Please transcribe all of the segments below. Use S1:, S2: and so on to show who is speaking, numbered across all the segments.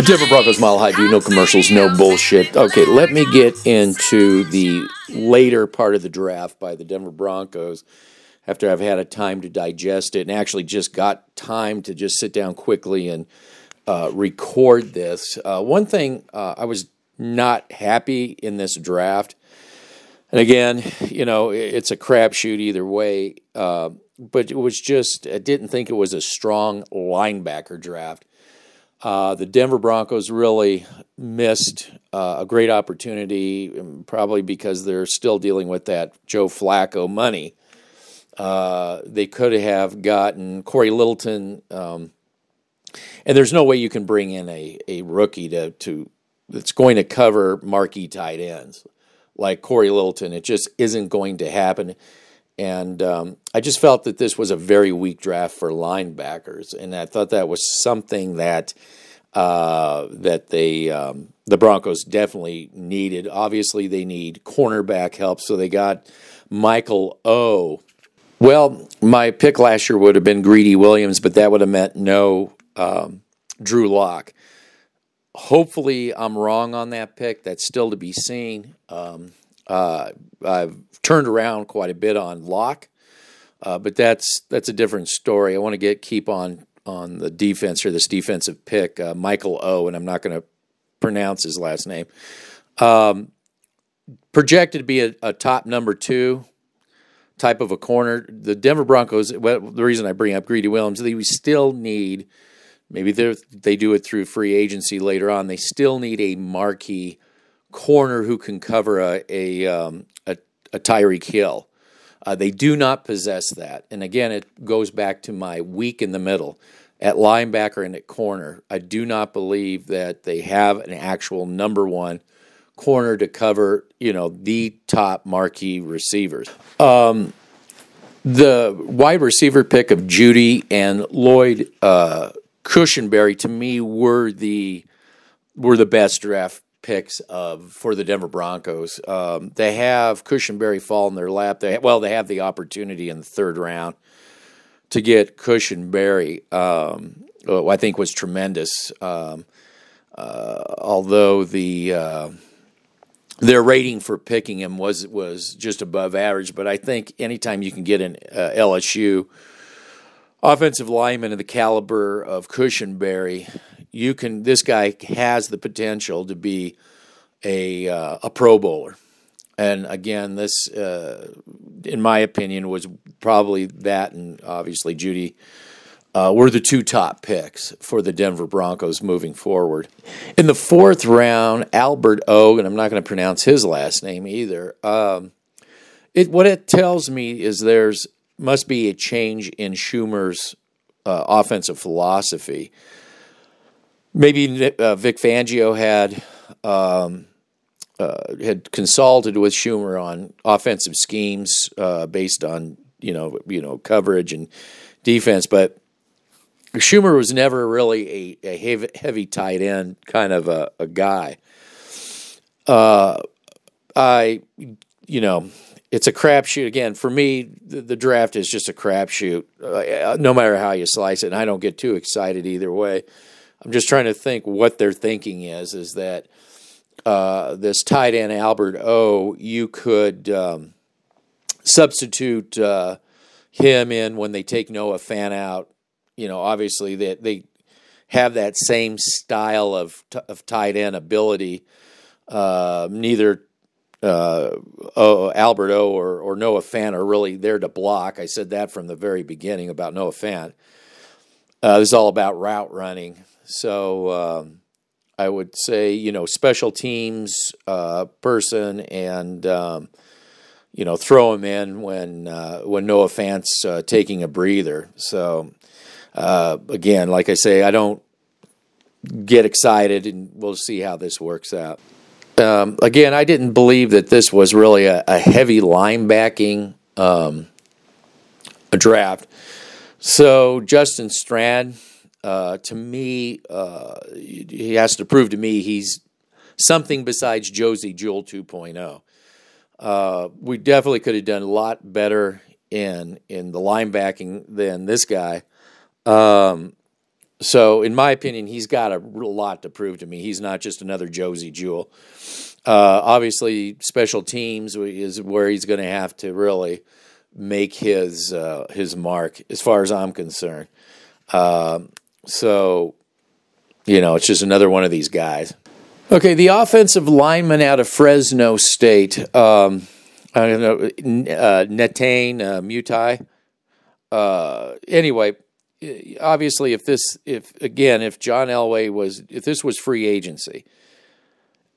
S1: Denver Broncos Mile High View, no commercials, no bullshit. Okay, let me get into the later part of the draft by the Denver Broncos after I've had a time to digest it and actually just got time to just sit down quickly and record this. One thing I was not happy in this draft, and again, you know, it's a crapshoot either way, but it was just, I didn't think it was a strong linebacker draft. The Denver Broncos really missed a great opportunity, probably because they're still dealing with that Joe Flacco money. They could have gotten Corey Littleton, and there's no way you can bring in a rookie that's going to cover marquee tight ends like Corey Littleton. It just isn't going to happen. And I just felt that this was a very weak draft for linebackers, and I thought that was something that the Broncos definitely needed. Obviously, they need cornerback help, so they got Michael O. Well, my pick last year would have been Greedy Williams, but that would have meant no Drew Lock. Hopefully, I'm wrong on that pick. That's still to be seen. I've turned around quite a bit on Locke, but that's a different story. I want to keep on the defense or this defensive pick, Michael O, and I'm not going to pronounce his last name. Projected to be a top number 2 type of a corner. The Denver Broncos, well, the reason I bring up Greedy Williams, they still need, maybe they do it through free agency later on, they still need a marquee corner who can cover a Tyreek Hill. They do not possess that. And again, it goes back to my weak in the middle. At linebacker and at corner, I do not believe that they have an actual number 1 corner to cover, you know, the top marquee receivers. The wide receiver pick of Judy and Lloyd Cushenberry, to me, were the best draft picks for the Denver Broncos. They have Cushenberry fall in their lap. They have the opportunity in the 3rd round to get Cushenberry, I think was tremendous. Although their rating for picking him was just above average, but I think anytime you can get an LSU offensive lineman of the caliber of Cushenberry, this guy has the potential to be a Pro Bowler. And again, this, in my opinion, was probably that, and obviously Judy were the 2 top picks for the Denver Broncos moving forward. In the 4th round, Albert O, and I'm not going to pronounce his last name either. What it tells me is must be a change in Schumer's offensive philosophy. Maybe Vic Fangio had consulted with Schumer on offensive schemes based on you know coverage and defense, but Schumer was never really a heavy tight end kind of a guy. It's a crapshoot. Again, for me, the draft is just a crapshoot, no matter how you slice it, and I don't get too excited either way. I'm just trying to think what their thinking is that this tight end Albert O, you could substitute him in when they take Noah Fant out. You know, obviously they have that same style of tight end ability. Neither Albert O or Noah Fant are really there to block. I said that from the very beginning about Noah Fant. This is all about route running. So I would say, you know, special teams person, and throw him in when Noah Fant's taking a breather. So again, like I say, I don't get excited, and we'll see how this works out. Again, I didn't believe that this was really a heavy linebacking draft. So Justin Strand, to me, he has to prove to me he's something besides Josie Jewell 2.0. We definitely could have done a lot better in the linebacking than this guy. So, in my opinion, he's got a lot to prove to me. He's not just another Josie Jewell. Obviously, special teams is where he's going to have to really make his mark, as far as I'm concerned. So, it's just another one of these guys. Okay, the offensive lineman out of Fresno State, I don't know, Netane Mutai. Anyway, obviously, if this was free agency,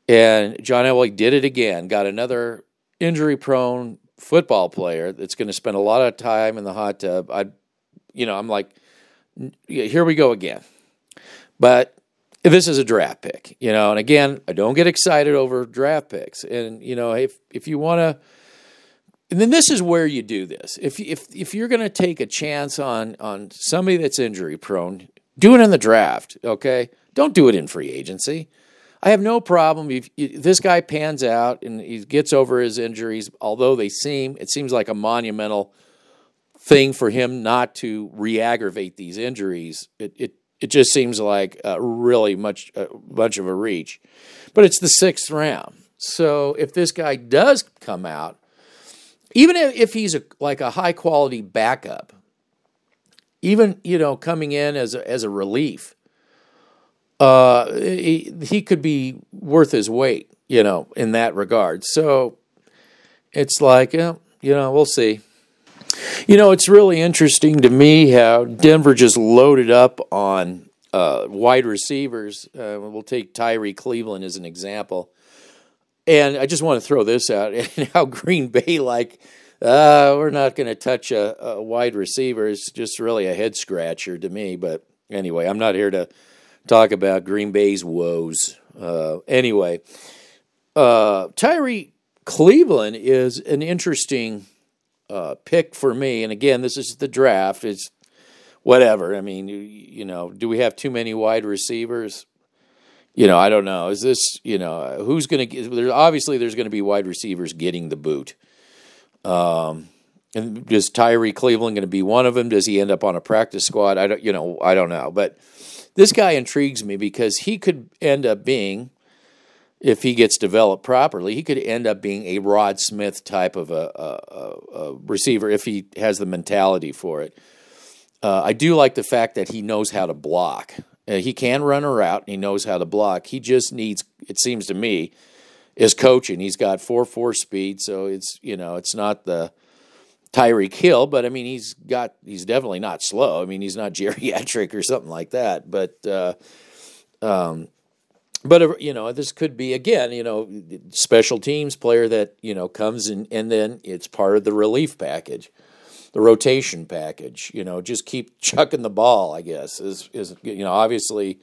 S1: and John Elway did it again, got another injury-prone football player that's going to spend a lot of time in the hot tub, I'm like, here we go again. But this is a draft pick, and again, I don't get excited over draft picks. And, if you want to, and then this is where you do this. If you're going to take a chance on somebody that's injury prone, do it in the draft, okay? Don't do it in free agency. I have no problem if this guy pans out and he gets over his injuries, although it seems like a monumental thing for him not to re-aggravate these injuries. It just seems like really much of a reach. But it's the 6th round. So if this guy does come out, even if he's a high-quality backup, even, coming in as a relief, he could be worth his weight, in that regard. So it's like, we'll see. It's really interesting to me how Denver just loaded up on wide receivers. We'll take Tyree Cleveland as an example. And I just want to throw this out, and how Green Bay, we're not going to touch a wide receiver. It's just really a head-scratcher to me. But anyway, I'm not here to talk about Green Bay's woes. Anyway, Tyree Cleveland is an interesting pick for me. And again, this is the draft. It's whatever. I mean, do we have too many wide receivers? I don't know. Is this, who's going to get, obviously there's going to be wide receivers getting the boot. And is Tyree Cleveland going to be one of them? Does he end up on a practice squad? I don't know. But this guy intrigues me because he could end up being, if he gets developed properly, he could end up being a Rod Smith type of a receiver if he has the mentality for it. I do like the fact that he knows how to block. He can run a route, and he knows how to block. He just needs, it seems to me, is coaching. He's got 4.4 speed, so it's not the Tyreek Hill, but I mean he's definitely not slow. I mean he's not geriatric or something like that. But this could be again special teams player that comes in, and then it's part of the relief package. The rotation package, just keep chucking the ball, I guess, is obviously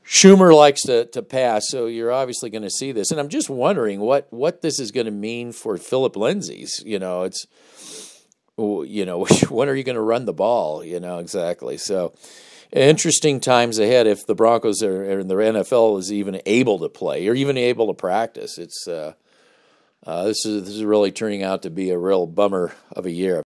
S1: Schumer likes to pass, so you're obviously going to see this. And I'm just wondering what this is going to mean for Philip Lindsay's. It's, when are you going to run the ball, exactly. So interesting times ahead if the Broncos are in the NFL is even able to play or even able to practice. It's this is really turning out to be a real bummer of a year.